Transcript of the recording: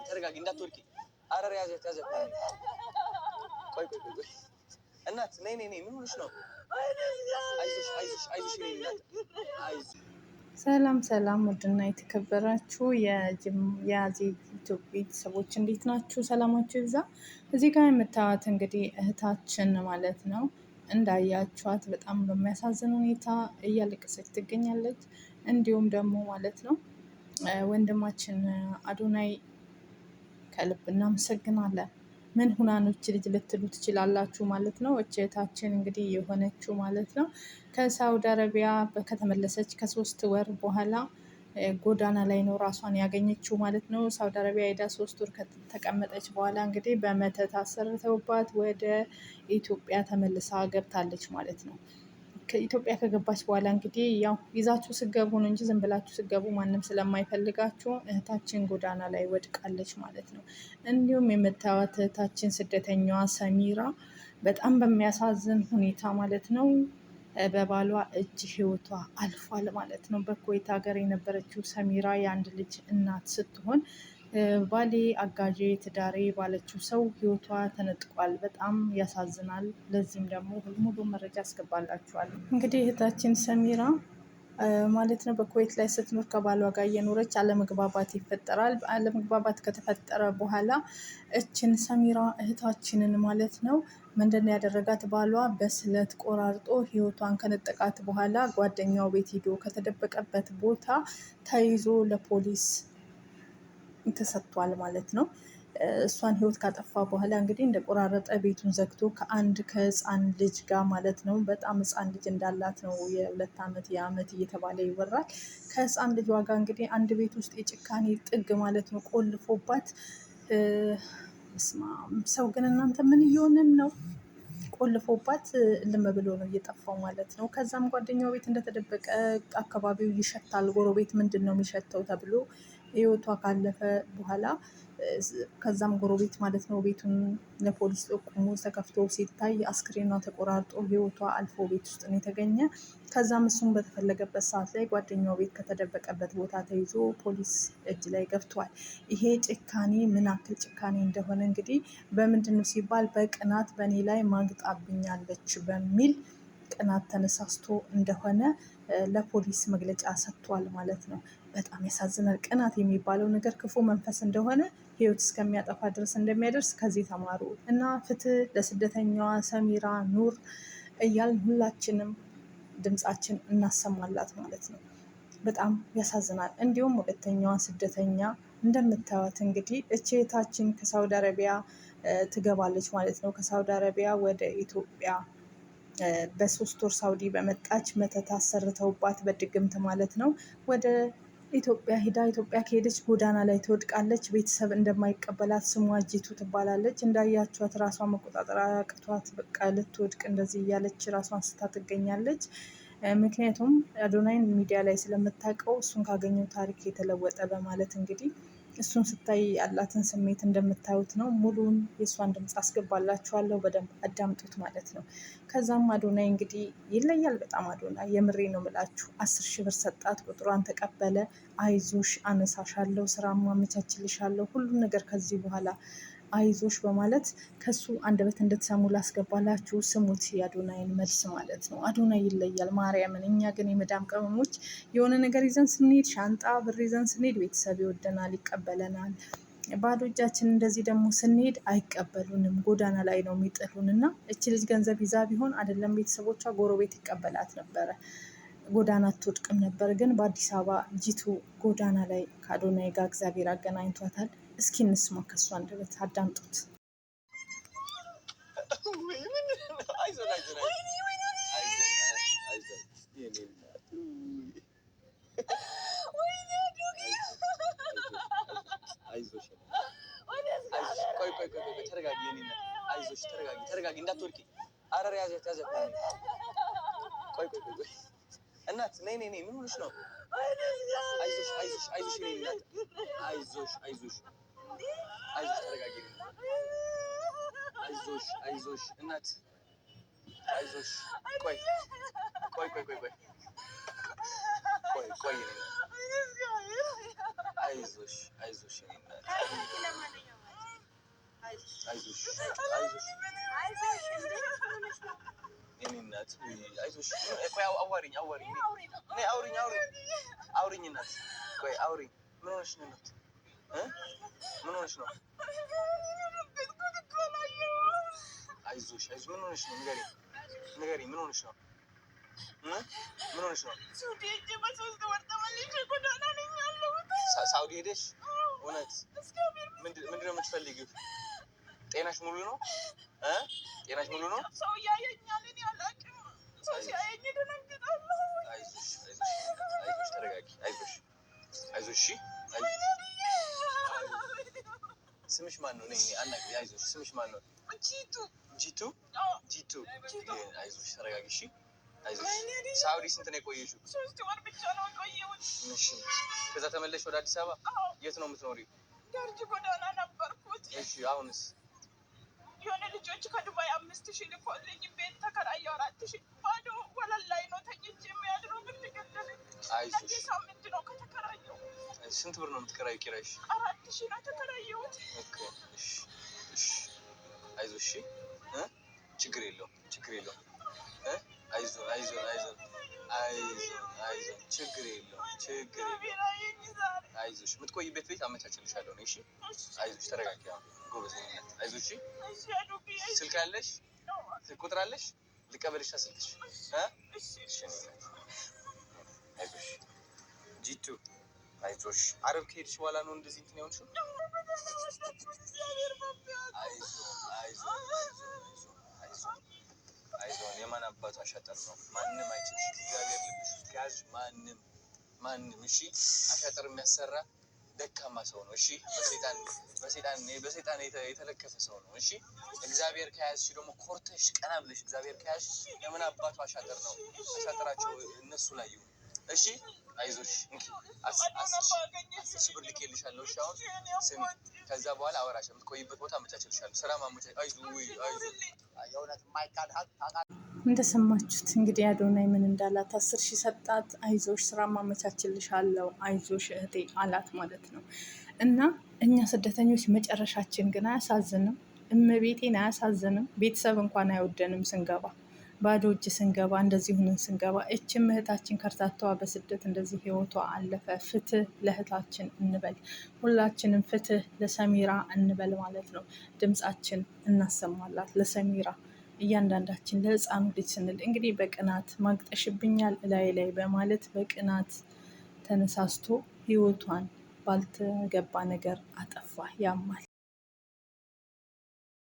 ተረጋጊ እንዳትወድቂ። አረር ያዘት ቆይ እናት ነይ ምን ሆነሽ ነው? አይዞሽ። ሰላም ሰላም፣ ውድና የተከበራችሁ የያዜ ዩቲዩብ ቤተሰቦች እንዴት ናችሁ? ሰላማችሁ ይብዛ። እዚህ ጋር የምታዩት እንግዲህ እህታችን ማለት ነው። እንዳያችኋት በጣም በሚያሳዝን ሁኔታ እያለቀሰች ትገኛለች። እንዲሁም ደግሞ ማለት ነው ወንድማችን አዶናይ ከልብ እናመሰግናለን። ምን ሁናኖች ልጅ ልትሉ ትችላላችሁ ማለት ነው። እህታችን እንግዲህ የሆነችው ማለት ነው ከሳውዲ አረቢያ ከተመለሰች ከ3 ወር በኋላ ጎዳና ላይ ነው ራሷን ያገኘችው ማለት ነው። ሳውዲ አረቢያ ሄዳ 3 ወር ከተቀመጠች በኋላ እንግዲህ በመተት አሰርተውባት ወደ ኢትዮጵያ ተመልሳ ገብታለች ማለት ነው። ከኢትዮጵያ ከገባች በኋላ እንግዲህ ያው ይዛችሁ ስገቡ ነው እንጂ ዝም ብላችሁ ስገቡ ማንም ስለማይፈልጋችሁ እህታችን ጎዳና ላይ ወድቃለች ማለት ነው። እንዲሁም የምታዩት እህታችን ስደተኛዋ ሰሚራ በጣም በሚያሳዝን ሁኔታ ማለት ነው በባሏ እጅ ህይወቷ አልፏል ማለት ነው። በኩዌት ሀገር የነበረችው ሰሚራ የአንድ ልጅ እናት ስትሆን ባሌ አጋዤ ትዳሬ ባለችው ሰው ህይወቷ ተነጥቋል። በጣም ያሳዝናል። ለዚህም ደግሞ ሙሉ መረጃ አስገባላችኋለሁ። እንግዲህ እህታችን ሰሚራ ማለት ነው በኩዌት ላይ ስትኖር ከባሏ ጋር እየኖረች አለመግባባት ይፈጠራል። አለመግባባት ከተፈጠረ በኋላ እችን ሰሚራ እህታችንን ማለት ነው ምንድነው ያደረጋት? ባሏ በስለት ቆራርጦ ህይወቷን ከነጠቃት በኋላ ጓደኛው ቤት ሂዶ ከተደበቀበት ቦታ ተይዞ ለፖሊስ ተሰጥቷል ማለት ነው። እሷን ህይወት ካጠፋ በኋላ እንግዲህ እንደ ቆራረጠ ቤቱን ዘግቶ ከህፃን ልጅ ጋር ማለት ነው። በጣም ህፃን ልጅ እንዳላት ነው የ2 ዓመት የዓመት እየተባለ ይወራል። ከህፃን ልጅ ዋጋ እንግዲህ አንድ ቤት ውስጥ የጭካኔ ጥግ ማለት ነው ቆልፎባት። ሰው ግን እናንተ ምን እየሆንን ነው? ቆልፎባት ልም ብሎ ነው እየጠፋው ማለት ነው። ከዛም ጓደኛው ቤት እንደተደበቀ አካባቢው ይሸታል። ጎረቤት ምንድን ነው የሚሸተው ተብሎ ህይወቷ ካለፈ በኋላ ከዛም ጎረቤት ማለት ነው ቤቱን ለፖሊስ ጠቁሞ ተከፍቶ ሲታይ አስክሬኗ ተቆራርጦ ህይወቷ አልፎ ቤት ውስጥ ነው የተገኘ። ከዛም እሱም በተፈለገበት ሰዓት ላይ ጓደኛው ቤት ከተደበቀበት ቦታ ተይዞ ፖሊስ እጅ ላይ ገብቷል። ይሄ ጭካኔ ምን ያክል ጭካኔ እንደሆነ እንግዲህ በምንድን ነው ሲባል በቅናት በእኔ ላይ ማግጣብኛለች በሚል ቅናት ተነሳስቶ እንደሆነ ለፖሊስ መግለጫ ሰጥቷል ማለት ነው። በጣም ያሳዝናል። ቅናት የሚባለው ነገር ክፉ መንፈስ እንደሆነ ህይወት እስከሚያጠፋ ድረስ እንደሚያደርስ ከዚህ ተማሩ እና ፍትህ ለስደተኛዋ ሰሚራ ኑር እያልን ሁላችንም ድምፃችን እናሰማላት ማለት ነው። በጣም ያሳዝናል። እንዲሁም ሁለተኛዋ ስደተኛ እንደምታዩት እንግዲህ እህታችን ከሳውዲ አረቢያ ትገባለች ማለት ነው። ከሳውዲ አረቢያ ወደ ኢትዮጵያ በ3 ወር ሳውዲ በመጣች መተት አሰርተውባት በድግምት ማለት ነው ወደ ኢትዮጵያ ሂዳ ኢትዮጵያ ከሄደች ጎዳና ላይ ትወድቃለች። ቤተሰብ እንደማይቀበላት ስሟ ጂቱ ትባላለች። እንዳያችኋት ራሷን መቆጣጠር አቅቷት በቃ ልትወድቅ እንደዚህ እያለች ራሷን ስታ ትገኛለች። ምክንያቱም አዶናይን ሚዲያ ላይ ስለምታውቀው እሱን ካገኘው ታሪክ የተለወጠ በማለት እንግዲህ እሱን ስታይ ያላትን ስሜት እንደምታዩት ነው። ሙሉን የእሷን ድምፅ አስገባላችኋለሁ፣ በደንብ አዳምጡት ማለት ነው። ከዛም አዶናይ እንግዲህ ይለያል በጣም አዶናይ፣ የምሬ ነው የምላችሁ። 10,000 ብር ሰጣት፣ ቁጥሯን ተቀበለ። አይዞሽ አነሳሻለሁ፣ ስራ ማመቻችልሻለሁ፣ ሁሉን ነገር ከዚህ በኋላ አይዞሽ በማለት ከሱ አንደበት እንድትሰሙ ላስገባላችሁ። ስሙት የአዶናይን መልስ ማለት ነው። አዶናይ ይለያል ማርያምን። እኛ ግን የመዳም ቅመሞች የሆነ ነገር ይዘን ስንሄድ፣ ሻንጣ ብር ይዘን ስንሄድ ቤተሰብ ይወደናል፣ ይቀበለናል። ባዶ እጃችን እንደዚህ ደግሞ ስንሄድ አይቀበሉንም፣ ጎዳና ላይ ነው የሚጥሉን። እና እቺ ልጅ ገንዘብ ይዛ ቢሆን አይደለም ቤተሰቦቿ ጎረቤት ይቀበላት ነበረ፣ ጎዳና አትወድቅም ነበር። ግን በአዲስ አበባ ጂቱ ጎዳና ላይ ከአዶናይ ጋር እግዚአብሔር አገናኝቷታል። እስኪ እንስማ ከሱ አንደበት አዳምጡት። ተረጋጊ እንዳትወድቂ። አረር ያዘት እናት ነይ ምን ሆነሽ ነው? አይዞሽ አይዞሽ ተረጋጊ። አይዞሽ እናት አይዞሽ። ቆይ አይዞሽ የኔ እናት አይዞሽ። ቆይ አዋሪኝ እናት። ቆይ አውሪኝ። ምን ሆነሽ ነው እናት? ምን ሆነሽ ነው? አይዞሽ ምን ሆነሽ ነው? ንገሪኝ። ምን ሆነሽ ነው? ሳውዲ ሄደሽ? እውነት? ምንድን ነው የምትፈልጊው? ጤናሽ ሙሉ ነው? ጤናሽ ሙሉ ነው? አይዞሽ ተረጋጊ። አይዞሽ ስምሽ ማን ነው? አይዞሽ ስምሽ ማን ነው? ጂቱ። አይዞሽ ተረጋጊ። አይዞሽ። ሳውዲ ስንት ነው የቆየሽው? 3 ወር ብቻ ነው የቆየሁት። እሺ። ከዛ ተመለሽ ወደ አዲስ አበባ? የት ነው የምትኖሪው? ደርጅ ጎዳና ነበርኩት። እሺ። አሁንስ? የሆነ ልጆች ከዱባይ 5000 ልኮልኝ ቤት ተከራየሁ። 4000 ባዶ ወለል ላይ ነው ተኝቼ የሚያድረው። ብር ገደለኝ። አይዞሽ። ሳምንት ነው ከተከራየሁ። ስንት ብር ነው የምትከራየው ኪራይሽ? 4000 ነው ተከራየሁት። ኦኬ። እሺ። አይዞሽ። ችግር የለውም። አይዞን ችግር የለውም። አይዞሽ የምትቆይበት ቤት አመቻችልሻለሁ ነው። እሺ አይዞሽ ተረጋጊ። ጎበዝ ነኝ። አይዞሽ። ስልክ አለሽ? ስልክ ቁጥር አለሽ? ልቀበልሽ ስልክሽ? አይዞሽ ጂቱ አይዞሽ። አረብ ከሄድሽ በኋላ ነው እንደዚህ እንትን የሆንሽው? አይዞን የማን አባቱ አሻጠር ነው? ማንም አይችልሽ። እግዚአብሔር ልብሽ ውስጥ ከያዝሽ ማንም እሺ። አሻጠር የሚያሰራ ደካማ ሰው ነው። እሺ በሰይጣን የተለከፈ ሰው ነው። እሺ እግዚአብሔር ከያዝሽ ደግሞ ኮርተሽ ቀና ብለሽ እግዚአብሔር ከያዝሽ የማን አባቱ አሻጠር ነው? አሻጠራቸው እነሱ ላይ ይሁን። እሺ አይዞሽ። እንኪ 10 ሺህ ብር ልኬልሻለሁ። እሺ አሁን ስሚ፣ ከዛ በኋላ አወራሽ የምትቆይበት ቦታ አመቻችልሻለሁ። ስራ ማመቻች። እንደሰማችሁት እንግዲህ አዶናይ ምን እንዳላት 10 ሺህ ሰጣት። አይዞሽ ስራ ማመቻችልሻለሁ፣ አይዞሽ እህቴ አላት ማለት ነው። እና እኛ ስደተኞች መጨረሻችን ግን አያሳዝንም? እመቤቴን አያሳዝንም? ቤተሰብ እንኳን አይወደንም ስንገባ ባዶ እጅ ስንገባ እንደዚህ ሁነን ስንገባ። እችም እህታችን ከርታታዋ በስደት እንደዚህ ህይወቷ አለፈ። ፍትህ ለእህታችን እንበል፣ ሁላችንም ፍትህ ለሰሚራ እንበል ማለት ነው። ድምፃችን እናሰማላት ለሰሚራ፣ እያንዳንዳችን ለህፃኑ ልጅ ስንል እንግዲህ በቅናት ማግጠሽብኛል ላይ በማለት በቅናት ተነሳስቶ ህይወቷን ባልተገባ ነገር አጠፋ። ያማል።